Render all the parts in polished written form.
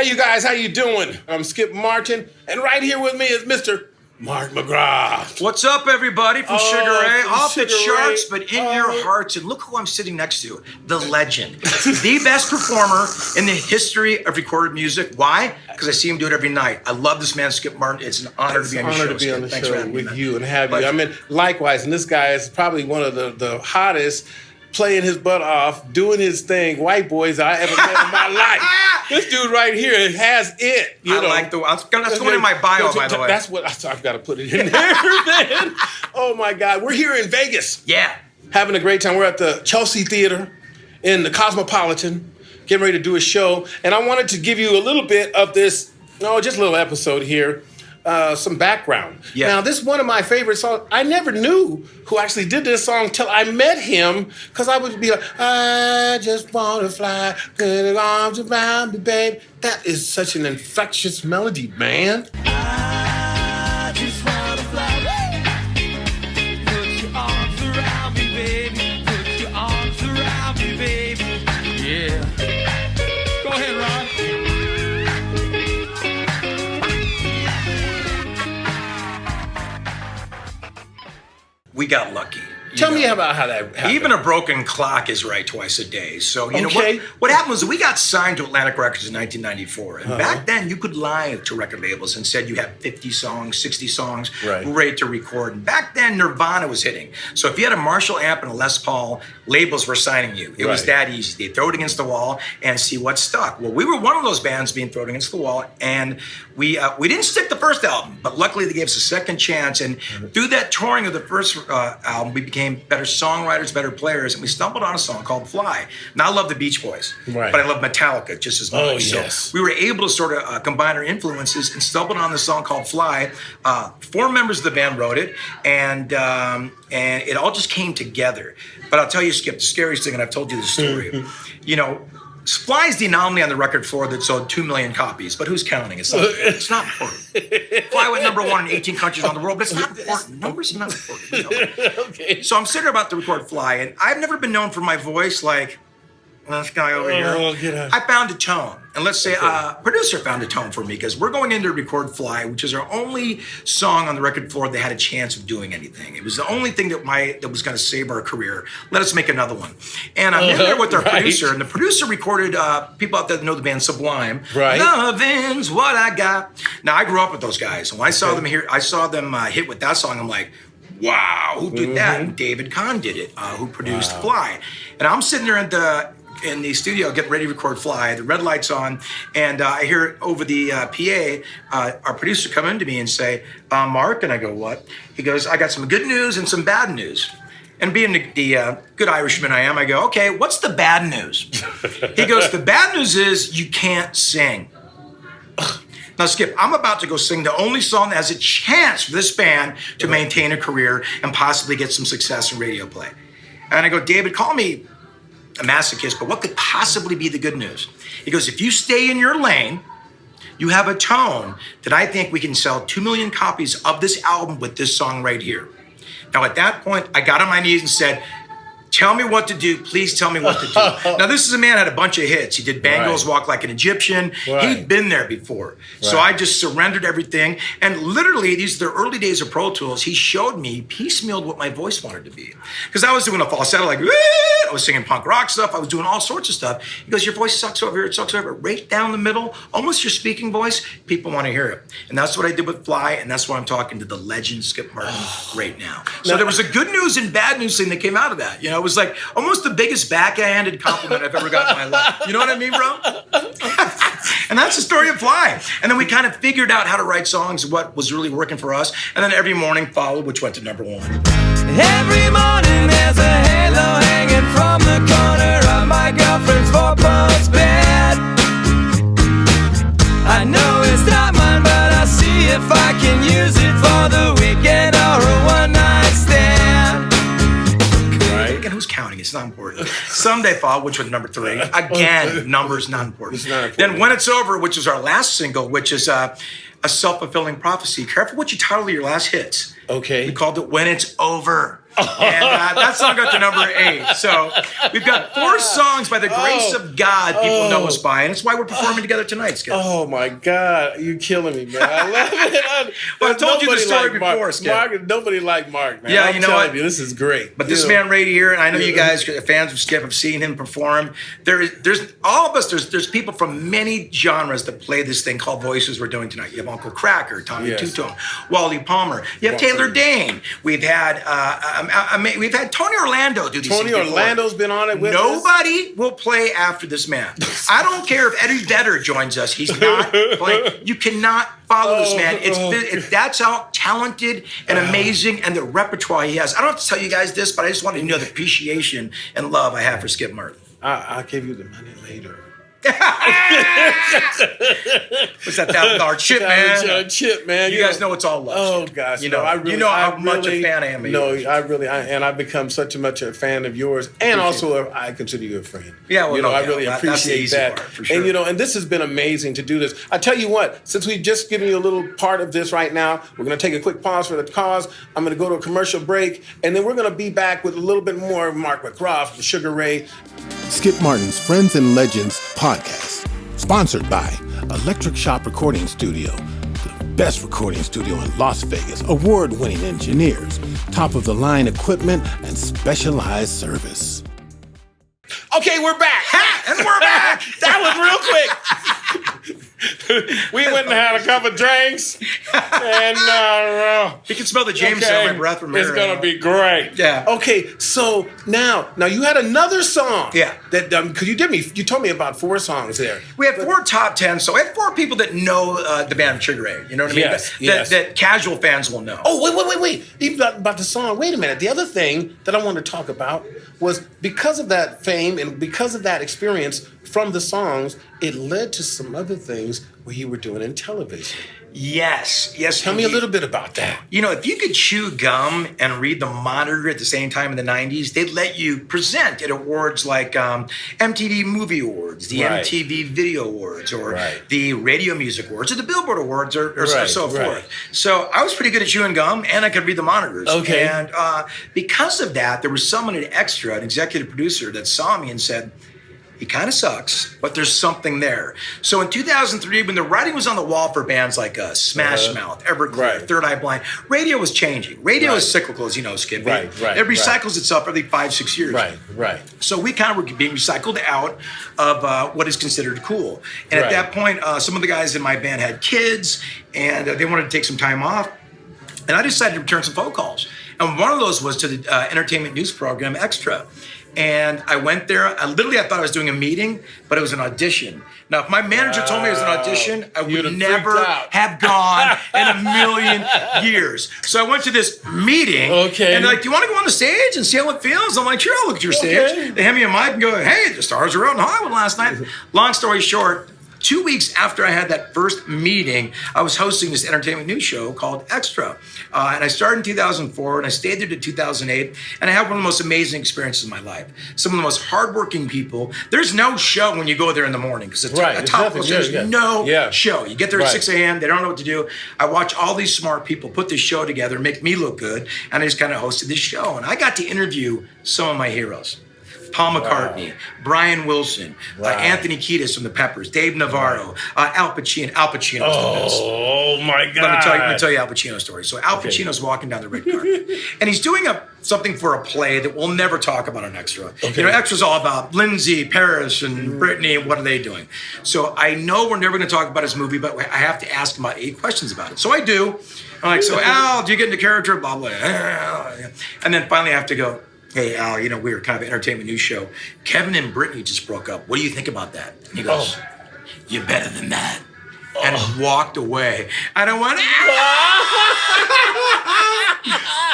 Hey, you guys, how you doing? I'm Skip Martin, and right here with me is Mr. Mark McGrath. What's up, everybody, from Sugar Ray? Off the charts, Ray. but in your hearts. And look who I'm sitting next to, the legend. The best performer in the history of recorded music. Why? Because I see him do it every night. I love this man, Skip Martin. It's an honor to be on the show. It's an honor to be on the Thanks show for having me, with man. you and have you. I mean, likewise, and this guy is probably one of the hottest, playing his butt off, doing his thing, white boys I ever met in my life. This dude right here has it. That's going in my bio, by the way. That's what I've got to put it in there, man. Oh my God, we're here in Vegas. Yeah. Having a great time. We're at the Chelsea Theater in the Cosmopolitan, getting ready to do a show. And I wanted to give you a little bit of this, just a little episode here. Some background. Yeah. Now, this is one of my favorite songs. I never knew who actually did this song till I met him, because I would be like, I just want to fly, put your arms around me, babe. That is such an infectious melody, man. I just want to fly, put your arms around me, baby, put your arms around me, baby. Yeah. Go ahead, Ron. We got lucky. Tell me about how that happened. Even a broken clock is right twice a day. So, you know, Okay. what happened was we got signed to Atlantic Records in 1994. And back then, you could lie to record labels and said you had 50 songs, 60 songs ready to record. And back then, Nirvana was hitting. So if you had a Marshall amp and a Les Paul, labels were signing you. It was that easy. They'd throw it against the wall and see what stuck. Well, we were one of those bands being thrown against the wall. And we didn't stick the first album, but luckily they gave us a second chance. And through that touring of the first album, we became better songwriters, better players, and we stumbled on a song called Fly. Now, I love the Beach Boys, but I love Metallica just as much. Oh, yes. So we were able to sort of combine our influences and stumbled on this song called Fly. 4 members of the band wrote it, and it all just came together. But I'll tell you, Skip, the scariest thing, and I've told you the story, Fly is the anomaly on the record floor that sold 2 million copies, but who's counting? It's not important. Fly went number 1 in 18 countries around the world, but it's not important. Numbers are not important. Okay. So I'm sitting about to record Fly, and I've never been known for my voice like this guy over here. I found a tone. And let's say a producer found a tone for me, because we're going in to record Fly, which is our only song on the record floor that had a chance of doing anything. It was the only thing that was going to save our career. Let us make another one. And I'm in there with our producer, and the producer recorded people out there that know the band Sublime. Lovin's what I got. Now, I grew up with those guys, and when I saw them hit with that song, I'm like, wow, who did that? And David Kahn did it, who produced Fly. And I'm sitting there in the studio getting ready to record Fly. The red light's on, and I hear over the PA, our producer come in to me and say, Mark, and I go, what? He goes, I got some good news and some bad news. And being the good Irishman I am, I go, okay, what's the bad news? He goes, the bad news is you can't sing. Now, Skip, I'm about to go sing the only song that has a chance for this band to maintain a career and possibly get some success in radio play. And I go, David, call me a masochist, but what could possibly be the good news? He goes, if you stay in your lane, you have a tone that I think we can sell 2 million copies of this album with this song right here. Now, at that point, I got on my knees and said, tell me what to do. Please tell me what to do. Now, this is a man who had a bunch of hits. He did Bangles, Walk Like an Egyptian. He'd been there before. So I just surrendered everything. And literally, these are the early days of Pro Tools. He showed me, piecemealed what my voice wanted to be. Because I was doing a falsetto, like, I was singing punk rock stuff. I was doing all sorts of stuff. He goes, your voice sucks over here. It sucks over here. Right down the middle, almost your speaking voice. People want to hear it. And that's what I did with Fly. And that's why I'm talking to the legend Skip Martin right now. So there was a good news and bad news thing that came out of that. It was like almost the biggest backhanded compliment I've ever got in my life. You know what I mean, bro? And that's the story of Fly. And then we kind of figured out how to write songs, what was really working for us. And then Every Morning followed, which went to number 1. Every morning there's a halo hanging from the corner of my girlfriend's 4-post bed. I know it's not mine, but I'll see if I can use it for the weekend or a one-night stand. Again, who's counting? It's not important. Someday Fall, which was number 3. Again, numbers not important. Then When It's Over, which was our last single, which is a self-fulfilling prophecy. Careful what you title your last hits. Okay. We called it When It's Over. And that song got to number 8. So we've got 4 songs by the grace of God people know us by, and it's why we're performing together tonight, Skip. Oh my God, you're killing me, man. I love it. Well, I told you the story before, Skip. Mark, nobody like Mark, man. Yeah, I'm you know telling what? you, this is great. But this man right here, and I know you guys, fans of Skip, have seen him perform. There's all of us. There's people from many genres that play this thing called voices we're doing tonight. You have Uncle Cracker, Tommy Two-Tone, Wally Palmer. You have Taylor Dane. We've had Tony Orlando do these things before. Tony Orlando's been on it with us. Nobody will play after this man. I don't care if Eddie Vedder joins us. He's not playing. You cannot follow this man. That's how talented and amazing and the repertoire he has. I don't have to tell you guys this, but I just want you to know the appreciation and love I have for Skip Martin. I'll give you the money later. What's that $1,000 chip, man? Chip, man. You guys know it's all love. Oh gosh, you know how much a fan I am of yours. And I've become such a fan of yours, and also I consider you a friend. Yeah, well, I really appreciate that. Part, for sure. And and this has been amazing to do this. I tell you what, since we've just given you a little part of this right now, we're going to take a quick pause for the cause. I'm going to go to a commercial break, and then we're going to be back with a little bit more Mark McGrath, Sugar Ray. Skip Martin's Friends and Legends podcast, sponsored by Electric Shop Recording Studio, the best recording studio in Las Vegas, award-winning engineers, top-of-the-line equipment, and specialized service. Okay, we're back. And we're back. That was real quick. We went and had a couple of drinks, and you can smell the Jameson on my breath from here. It's gonna be great. Yeah. Okay, so now you had another song. Yeah. That because you told me about 4 songs there. We had 4 top 10, so we had 4 people that know the band Sugar Ray. You know what I mean? Yes. That casual fans will know. Oh, wait. Even about the song. Wait a minute. The other thing that I wanted to talk about was because of that fame and because of that experience from the songs, it led to some other things where you were doing in television. Yes. Tell me a little bit about that. If you could chew gum and read the monitor at the same time in the 90s, they'd let you present at awards like MTV Movie Awards, the MTV Video Awards, or the Radio Music Awards, or the Billboard Awards, or so forth. So I was pretty good at chewing gum, and I could read the monitors. Okay. And because of that, there was someone at Extra, an executive producer, that saw me and said, he kind of sucks, but there's something there. So in 2003, when the writing was on the wall for bands like Smash Mouth, Everclear, Third Eye Blind, radio was changing. Radio is cyclical, as you know, Skip. It recycles itself every 5-6 years. Right. So we kind of were being recycled out of what is considered cool. And at that point, some of the guys in my band had kids, and they wanted to take some time off. And I decided to return some phone calls. And one of those was to the entertainment news program, Extra. And I went there. I thought I was doing a meeting, but it was an audition. Now, if my manager told me it was an audition, I would never have gone in a million years. So I went to this meeting, and they're like, do you want to go on the stage and see how it feels? I'm like, sure, I'll look at your stage. They hand me a mic and go, hey, the stars were out in Hollywood last night. Long story short, 2 weeks after I had that first meeting, I was hosting this entertainment news show called Extra. And I started in 2004, and I stayed there to 2008, and I had one of the most amazing experiences of my life. Some of the most hardworking people. There's no show when you go there in the morning, because it's a top show. There's no show. You get there at 6 a.m., they don't know what to do. I watch all these smart people put this show together, make me look good, and I just kind of hosted this show. And I got to interview some of my heroes. Paul McCartney, Brian Wilson, Anthony Kiedis from the Peppers, Dave Navarro, Al Pacino. Al Pacino's the best. Oh my God! Let me tell you Al Pacino's story. So Al Pacino's walking down the red carpet, and he's doing something for a play that we'll never talk about on Extra. Extra's all about Lindsay, Paris, and Brittany, and what are they doing? So I know we're never going to talk about his movie, but I have to ask him about 8 questions about it. So I do. I'm like, so Al, do you get into character? Blah, blah. And then finally I have to go, hey, Al, we were kind of an entertainment news show. Kevin and Brittany just broke up. What do you think about that? And he goes, you're better than that. And walked away. And I went,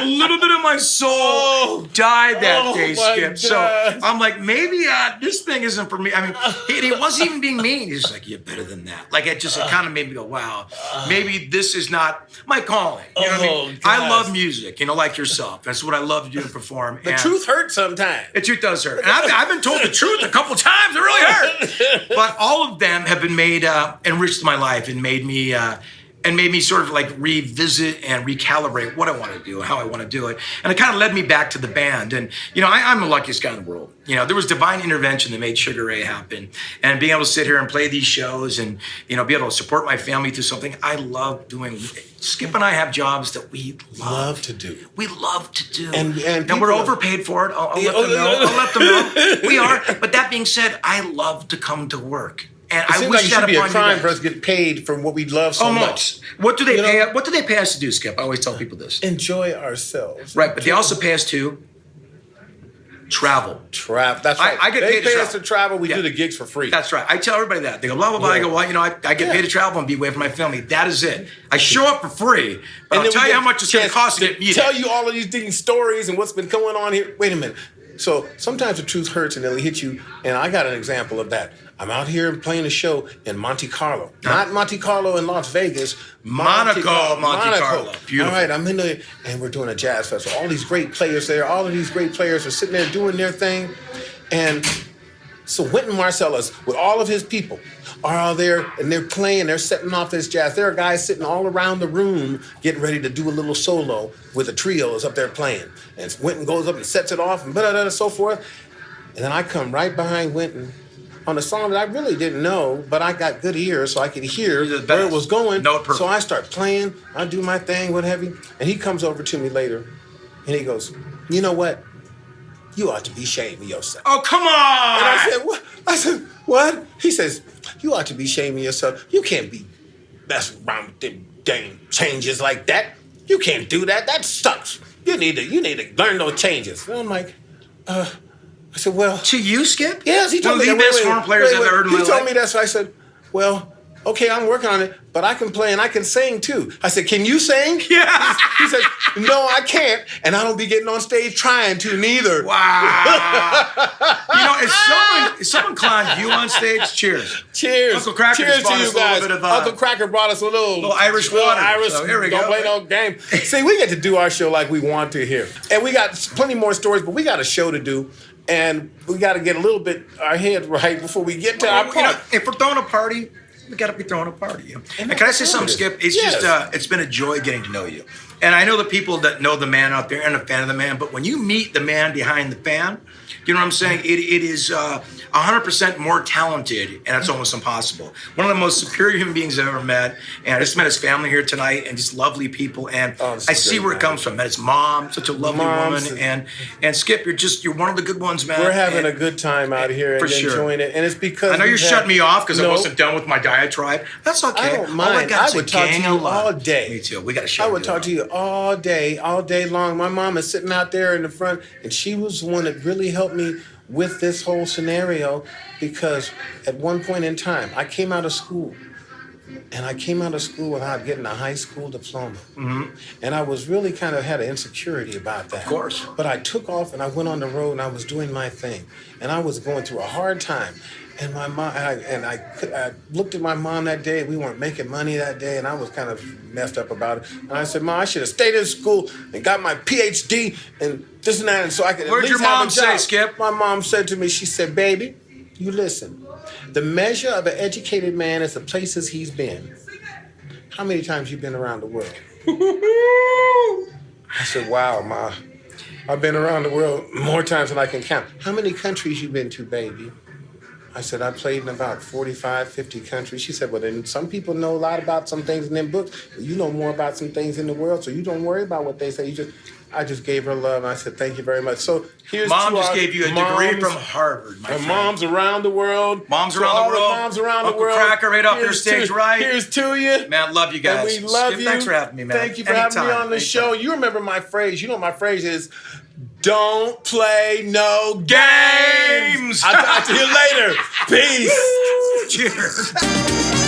a little bit of my soul died that day, Skip. God. So I'm like, maybe this thing isn't for me. I mean, he wasn't even being mean. He's like, you're better than that. Like, it kind of made me go, wow, maybe this is not my calling. You know what I mean? I love music, like yourself. That's what I love to do and perform. The truth hurts sometimes. The truth does hurt. And I've been told the truth a couple times. It really hurt. But all of them have been made, enriched my life and made me and made me sort of like revisit and recalibrate what I want to do and how I want to do it. And it kind of led me back to the band. And, I'm the luckiest guy in the world. There was divine intervention that made Sugar Ray happen. And being able to sit here and play these shows and, be able to support my family through something I love doing. Skip and I have jobs that we love to do. We love to do. And we're overpaid for it. I'll let them know. We are. But that being said, I love to come to work. And I wish that should be a upon crime you for us to get paid for what we love so much. What do they pay? What do they pay us to do, Skip? I always tell people this. Enjoy ourselves. Right, but they also pay us to travel. That's right. I get paid to They pay travel. us to travel. We do the gigs for free. That's right. I tell everybody that. They go, blah, blah, blah. I go, well, I get paid to travel and be away from my family. That is it. I show up for free, but I'll tell you how much it's going to cost to get me. Tell you all of these stories and what's been going on here. Wait a minute. So sometimes the truth hurts and it'll hit you. And I got an example of that. I'm out here playing a show in Monte Carlo. Not Monte Carlo in Las Vegas. Monte Carlo. Beautiful. All right, I'm in there, and we're doing a jazz festival. All these great players there. All of these great players are sitting there doing their thing. And so Wynton Marsalis, with all of his people, are out there, and they're playing. They're setting off this jazz. There are guys sitting all around the room getting ready to do a little solo with a trio that's up there playing. And Wynton goes up and sets it off and and so forth. And then I come right behind Wynton on a song that I really didn't know, but I got good ears so I could hear where it was going. So I start playing, I do my thing, what have you. And he comes over to me later and he goes, you know what? You ought to be ashamed of yourself. Oh, come on! And I said, what? What? He says, you ought to be ashamed of yourself. You can't be messing around with them dang changes like that. You can't do that. That sucks. You need to learn those changes. And I'm like, I said, well... To you, Skip? Yes, he told me the best horn players I've ever heard in my life. He told me that, so I said, well, okay, I'm working on it, but I can play and I can sing too. I said, can you sing? Yeah. He said, no, I can't, and I don't be getting on stage trying to neither. Wow. If someone climbed you on stage, cheers. Cheers. Uncle Cracker Cheers brought to us you a little guys. bit of, Uncle Cracker brought us a little Irish water. So here we don't go. play no game. See, we get to do our show like we want to here. And we got plenty more stories, but we got a show to do. And we got to get a little bit our head right before we get to our part. If we're throwing a party, we got to be throwing a party. And can I say something, Skip? It's just, it's been a joy getting to know you. And I know the people that know the man out there and a fan of the man, but when you meet the man behind the fan, you know what I'm saying? It is 100% more talented, and that's almost impossible. One of the most superior human beings I've ever met, and I just met his family here tonight, and just lovely people, and I see where it comes from. And his mom, such a lovely woman, and Skip, you're one of the good ones, man. We're having a good time out here and enjoying it, and it's because I know you're shutting me off because I wasn't done with my diatribe. That's okay. I don't mind. I would talk to you all day. Me too. We got to show. I would talk to you all day long. My mom is sitting out there in the front, and she was the one that really helped me with this whole scenario, because at one point in time, I came out of school, and I came out of school without getting a high school diploma. Mm-hmm. And I was really kind of had an insecurity about that. Of course. But I took off and I went on the road and I was doing my thing. And I was going through a hard time. And my mom, I looked at my mom that day. We weren't making money that day, and I was kind of messed up about it. And I said, Mom, I should have stayed in school and got my PhD and this and that, and so I could at least have a job. What'd your mom say, Skip? My mom said to me, she said, baby, you listen. The measure of an educated man is the places he's been. How many times you been around the world? I said, wow, Ma. I've been around the world more times than I can count. How many countries you been to, baby? I said, I played in about 45, 50 countries. She said, well, then some people know a lot about some things in them books. But you know more about some things in the world, so you don't worry about what they say. I just gave her love, and I said, thank you very much. So here's Mom just gave you a degree from Harvard, my friend. Moms around the world. Moms around the world. Moms around the world. Uncle Cracker right off your stage, right? Here's to you. Man, love you guys. And we love you. Thanks for having me, man. Thank you for having me on the show. You remember my phrase. You know my phrase is, don't play no games. I'll talk to you later. Peace. Cheers.